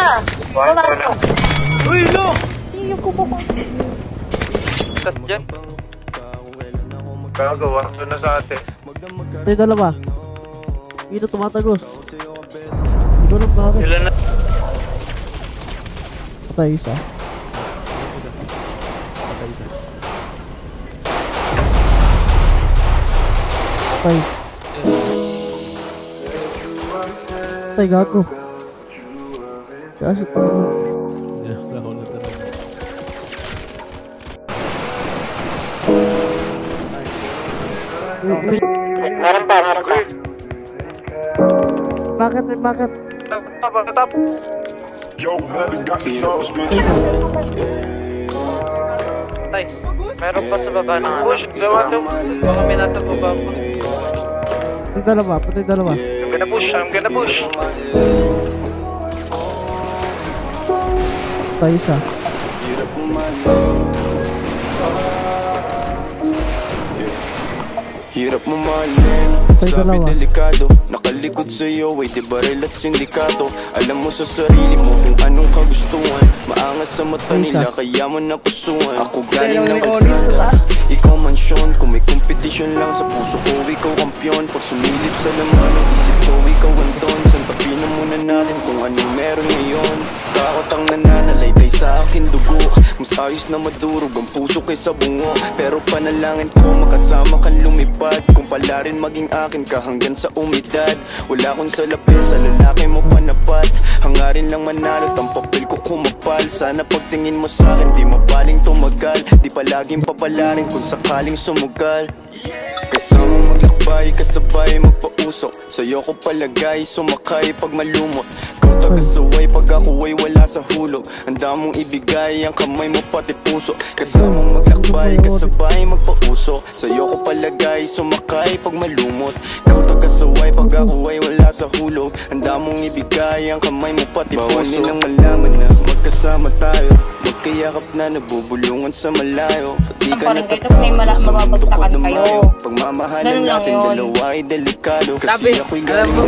na. Wala na. Uy, no! Yung kuko ko. Tas dyan. Gagawa ko na sa ate. Tayo dalawa. Dito tumatagos. Ito lang bakit. Ilan na? Patay isa. Patay. Patay gago. Kasi Meron pa. Bakit? Tap. Yo, Melvin got the sauce, bitch. Tay, meron pa sa baba ng ano. Push, gawa to. Baka may natagubaba pa. Patay dalawa. I'm gonna push. Patay isa. Hirap mo mahalin, sabi delikado. Nakalikod sa'yo ay di baril at sindikato. Alam mo sa sarili mo kung anong kagustuhan. Maangas sa mata nila kaya mo napusuhan. Ako galing ng kalsada, ikaw mansyon. Kung may competition lang sa puso ko, ikaw kampiyon. Pag sumilip sa laman ng isip ko, ikaw anton. Sanpapin na muna natin kung anong meron ngayon. Takot ang nananalaytay sa akin dugo. Mas ayos na madurog ang puso kaysa bungo. Pero panalangin ko makasama kang lumipad. Kung pala rin maging akin ka hanggang sa umidad. Wala akong salapi sa lalaki mo panapat. Hangarin lang manalo, ang papel ko kumapal. Sana pagtingin mo sa akin di mabaling tumagal. Di palaging papalarin kung sakaling sumugal. Kasama maglakbay, kasabay magpausok. Sa'yo ko palagay, sumakay pag malumot. Kau tagasaway pag ako ay wala sa hulog. Handa mong ibigay ang kamay mo pati puso. Kasama maglakbay, kasabay magpausok. Sa'yo ko palagay, sumakay pag malumot. Kau tagasaway pag ako ay wala sa hulog. Handa mong ibigay ang kamay mo pati puso. Bawal nilang malaman na magkasama tayo. Magkayakap na nabubulungan sa malayo. Pati ka natatakot sa mundo ko dumayo. Pagmamahalan natin dalawa ay delikado. Kasi ako'y galing na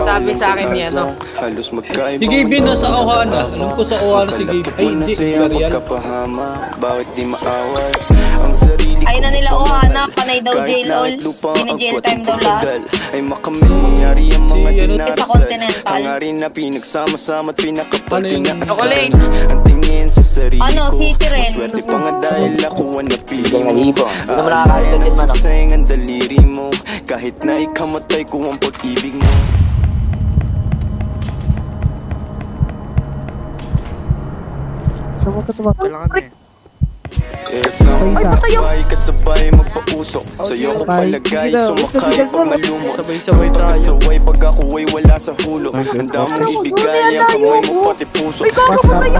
Sabi sa akin niya, no? halos magkaiba. Si Gabe nasa Ohana. Alam ko sa Ohana si Gabe. Ay, hindi. Imperial. Bakit di maawat ang sarili ko? Ayun na nila Ohana, panay daw jail all. Pina-jail time daw lahat. Ay makamit mangyari ang mga dinarasal. Continental. Hangarin na pinagsama-sama at pinakapal Chocolate. Ang tingin sa sarili Ano, ko. City rin. Maswerte pa nga dahil ako ang napili Bigay nga mo. libo. Hindi naman nakakalitan din man. Sasayang ang daliri mo. Kahit na ikamatay ko ang pag-ibig mo. Kailangan eh. Kasabay magpausok. Sa'yo ko palagay, sumakay pag malumot. Sabay-sabay tayo. Kasaway pag ako ay wala sa hulog. Handa mong ibigay ang kamay mo pati puso. Kasabay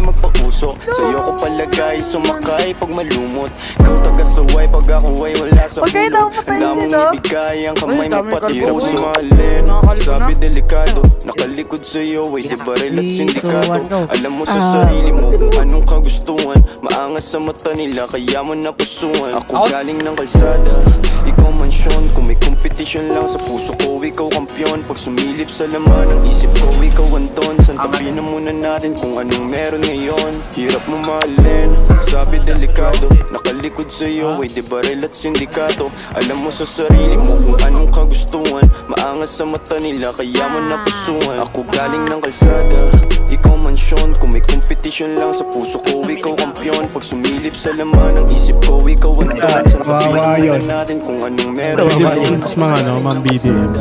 magpausok. Sa'yo ko palagay, sumakay pag malumot. Kau tagasaway pag ako ay wala sa hulog. Handa mong ibigay ang kamay mo pati puso. Mahalin, sabi delikado. Nakalikod sa'yo ay di baril at sindikato. Alam mo sa sarili mo kung anong kagustuhan. Maangas sa mata nila kaya mo napusuhan. Ako galing ng kalsada, ikaw mansyon. Kung may competition lang sa puso ko, ikaw kampiyon. Pag sumilip sa laman ng isip ko, ikaw anton. Santabi na muna natin kung anong meron ngayon. Hirap mo mahalin, sabi delikado. Nakalikod sa'yo ay di baril at sindikato. Alam mo sa sarili mo kung anong kagustuhan. Maangas sa mata nila kaya mo napusuhan. Ako galing ng kalsada, ikaw mansyon. Kung may competition lang sa puso ko, ikaw kampiyon. Pag sumilip sa laman ng isip ko, ikaw anton. Santabi na natin kung anong meron ngayon. Mas mga ano, mga BDM.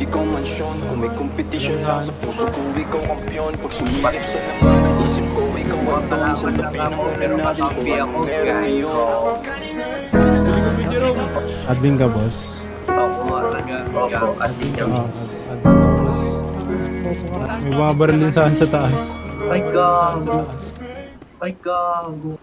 Ikaw mansyon, kung may competition lang sa puso ko, ikaw kampiyon. Pag sumilip sa laman ng isip ko, ikaw anton. Santabi na natin kung anong meron ngayon. Admin ka, boss. May mga baril din saan sa taas. Ay, gago. Ay, gago.